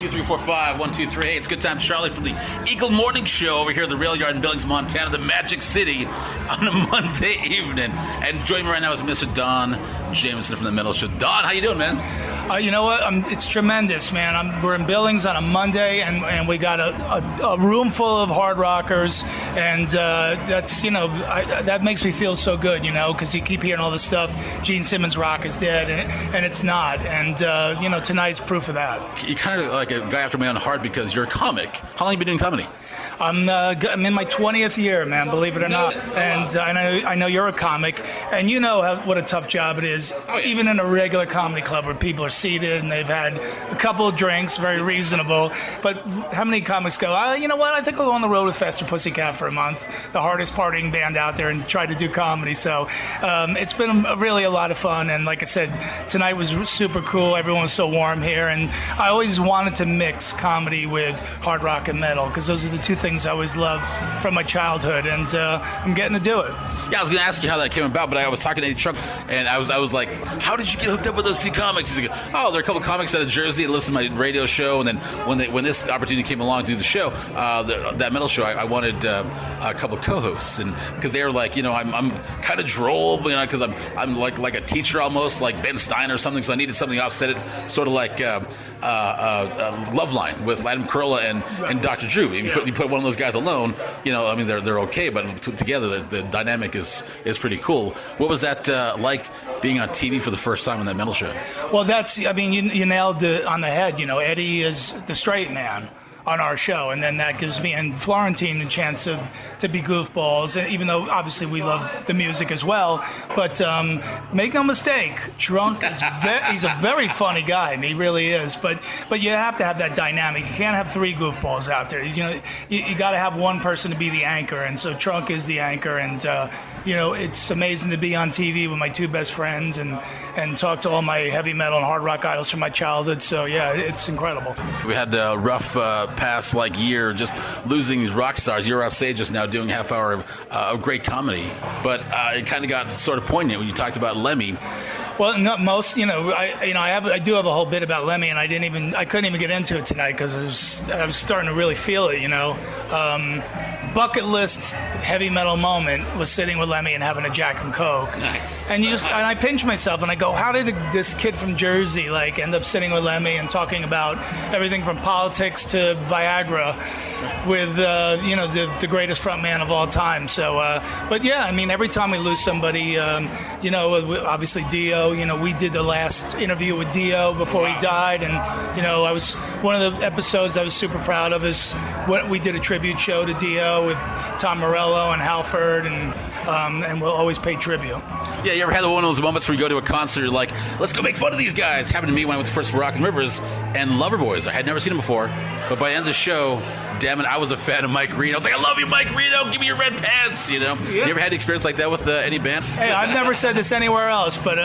2, 3, 4, 5, 1, 2, 3. Hey, it's Good Time Charlie from the Eagle Morning Show over here at the Rail Yard in Billings, Montana, the Magic City, on a Monday evening. And joining me right now is Mr. Don Jamieson from the Metal Show. Don, how you doing, man? You know what? It's tremendous, man. We're in Billings on a Monday, and we got a room full of hard rockers, and that's, that makes me feel so good, because you keep hearing all this stuff. Gene Simmons rock is dead, and it's not. And, tonight's proof of that. You're kind of like a guy after my own heart because you're a comic. How long have you been doing comedy? I'm in my 20th year, man, believe it or not. And I know you're a comic, and you know what a tough job it is, even in a regular comedy club where people are seated and they've had a couple of drinks, very reasonable. But how many comics go, you know what, I think I'll go on the road with Faster Pussycat for a month, the hardest partying band out there, and try to do comedy. So it's been really a lot of fun. And like I said, tonight was super cool. Everyone was so warm here. And I always wanted to mix comedy with hard rock and metal because those are the two things I always loved from my childhood. And I'm getting to do it. Yeah, I was going to ask you how that came about, but I was talking to Eddie Trunk, and I was like, how did you get hooked up with those two comics? He's like, there are a couple of comics out of Jersey that listen to my radio show, and then when this opportunity came along to do the show, that metal show, I wanted a couple of co-hosts, and because they were like, I'm kind of droll, because I'm like a teacher almost, like Ben Stein or something, so I needed something to offset it, sort of like Loveline with Adam Carolla and Dr. Drew. If you put one of those guys alone, they're okay, but together the dynamic is pretty cool. What was that like being on TV for the first time on that metal show? Well, you nailed it on the head. Eddie is the straight man on our show, and then that gives me and Florentine the chance to be goofballs, even though obviously we love the music as well. But make no mistake, Trunk is he's a very funny guy, and he really is. But you have to have that dynamic. You can't have three goofballs out there. You got to have one person to be the anchor, and so Trunk is the anchor. And it's amazing to be on TV with my two best friends and talk to all my heavy metal and hard rock idols from my childhood. So yeah, it's incredible. We had a rough past year just losing these rock stars. You're on stage just now doing half hour of great comedy, but it kind of got sort of poignant when you talked about Lemmy. Well, not most, I do have a whole bit about Lemmy, and I couldn't even get into it tonight because I was starting to really feel it, Bucket list heavy metal moment was sitting with Lemmy and having a Jack and Coke. Nice. And and I pinch myself and I go, how did this kid from Jersey end up sitting with Lemmy and talking about everything from politics to Viagra with the greatest frontman of all time. So, but yeah, every time we lose somebody, obviously Dio. We did the last interview with Dio before he died, and I was one of the episodes I was super proud of is when we did a tribute show to Dio with Tom Morello and Halford, and we'll always pay tribute. Yeah, you ever had one of those moments where you go to a concert, you're like, let's go make fun of these guys? Happened to me when I went to first Rock and Rivers and Loverboys. I had never seen them before, but by the end of the show, damn it, I was a fan of Mike Reno. I was like, I love you, Mike Reno. Give me your red pants. Yeah. You ever had an experience like that with any band? Hey, I've never said this anywhere else, but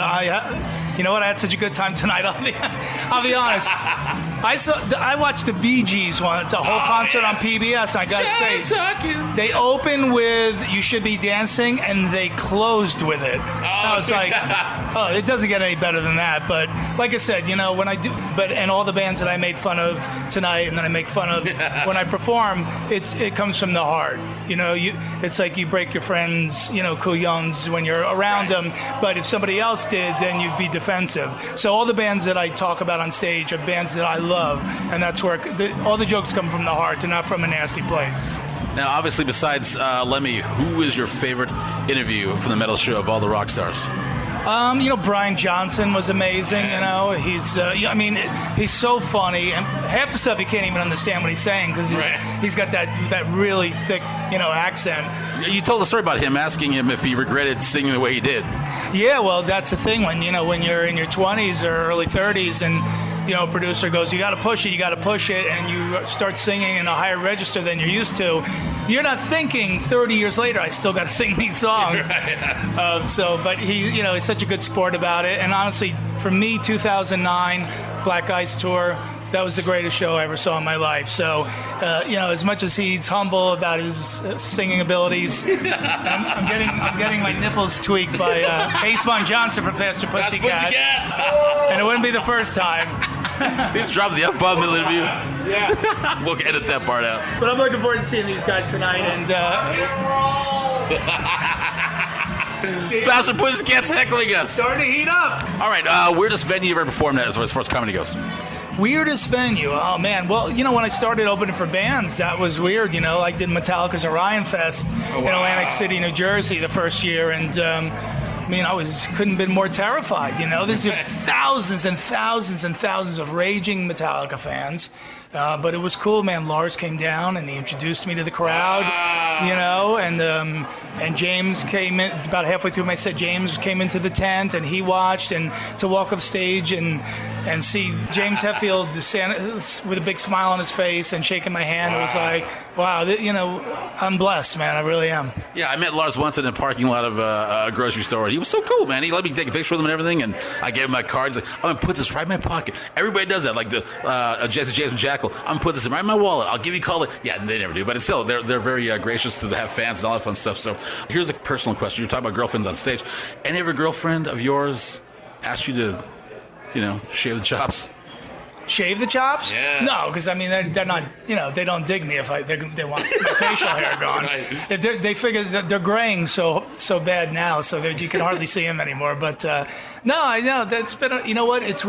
you know what? I had such a good time tonight. I'll be honest. I watched the Bee Gees one. It's a whole concert on PBS. I gotta say, they opened with "You Should Be Dancing" and they closed with it. I was like, it doesn't get any better than that. But like I said, when I do, and all the bands that I made fun of tonight, and then I make fun of when I perform, it comes from the heart. It's like you break your friends, couillons when you're around them. But if somebody else did, then you'd be defensive. So all the bands that I talk about on stage are bands that I love, and that's where all the jokes come from the heart. They're not from a nasty place. Now, obviously, besides Lemmy, who is your favorite interview from the metal show of all the rock stars? Brian Johnson was amazing. He's so funny, and half the stuff you can't even understand what he's saying because he's got that really thick, accent. You told a story about him asking him if he regretted singing the way he did. Yeah, well, that's the thing when you're in your 20s or early 30s and a producer goes, you got to push it, and you start singing in a higher register than you're used to. You're not thinking 30 years later, I still got to sing these songs. But he, is such a good sport about it. And honestly, for me, 2009 Black Ice Tour, that was the greatest show I ever saw in my life. So, as much as he's humble about his singing abilities, I'm getting my nipples tweaked by Ace Von Johnson from Faster Pussycat. And it wouldn't be the first time. He's dropped the F-bomb in the interview. Yeah. We'll edit that part out. But I'm looking forward to seeing these guys tonight. And Faster Pussycat's heckling us. starting to heat up. All right, weirdest venue you've ever performed at as far as comedy goes? Weirdest venue? Oh, man. Well, when I started opening for bands, that was weird. I did Metallica's Orion Fest in Atlantic City, New Jersey the first year. And, I couldn't have been more terrified. There's thousands and thousands and thousands of raging Metallica fans. But it was cool, man. Lars came down and he introduced me to the crowd, and James came in about halfway through my set. James came into the tent and he watched, and to walk off stage and see James Hetfield with a big smile on his face and shaking my hand, it was like, wow, I'm blessed, man. I really am. Yeah, I met Lars once in a parking lot of a grocery store. He was so cool, man. He let me take a picture with him and everything, and I gave him my card. He's like, I'm going to put this right in my pocket. Everybody does that, like the Jesse James and Jackal. I'm going to put this right in my wallet. I'll give you a call. Yeah, they never do, but it's still, they're very gracious to have fans and all that fun stuff. So here's a personal question. You're talking about girlfriends on stage. Any of a girlfriend of yours asked you to, shave the chops? Shave the chops? Yeah. No, because they're not. They don't dig me if they want my facial hair gone. Right. They figure that they're graying so bad now, so that you can hardly see them anymore. But no, I know that's been. You know what? It's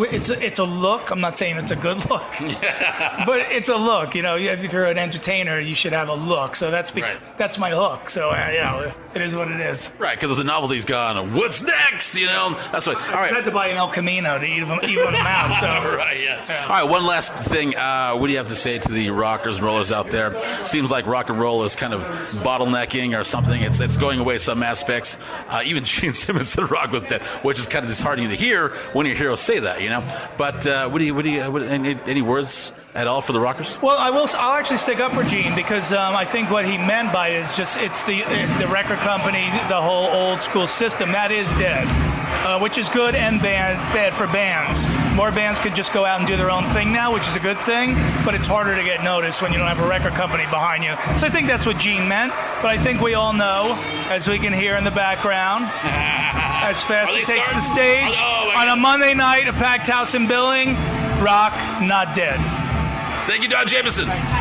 a look. I'm not saying it's a good look, but it's a look. If you're an entertainer, you should have a look. So that's my hook. So it is what it is. Right, because the novelty's gone. What's next? That's what. All right. I had to buy an El Camino to even them out. So right, yeah. All right, one last thing. What do you have to say to the rockers and rollers out there? Seems like rock and roll is kind of bottlenecking or something. It's going away some aspects. Even Gene Simmons said rock was dead, which is kind of disheartening to hear when your heroes say that, But any words at all for the rockers? Well, I'll actually stick up for Gene because I think what he meant by it is just it's the record company, the whole old school system that is dead, which is good and bad for bands. More bands can just go out and do their own thing now, which is a good thing, but it's harder to get noticed when you don't have a record company behind you. So I think that's what Gene meant, but I think we all know, as we can hear in the background, as Faster takes the stage on a Monday night, a packed house in Billing, rock not dead. Thank you, Don Jamieson. Thanks.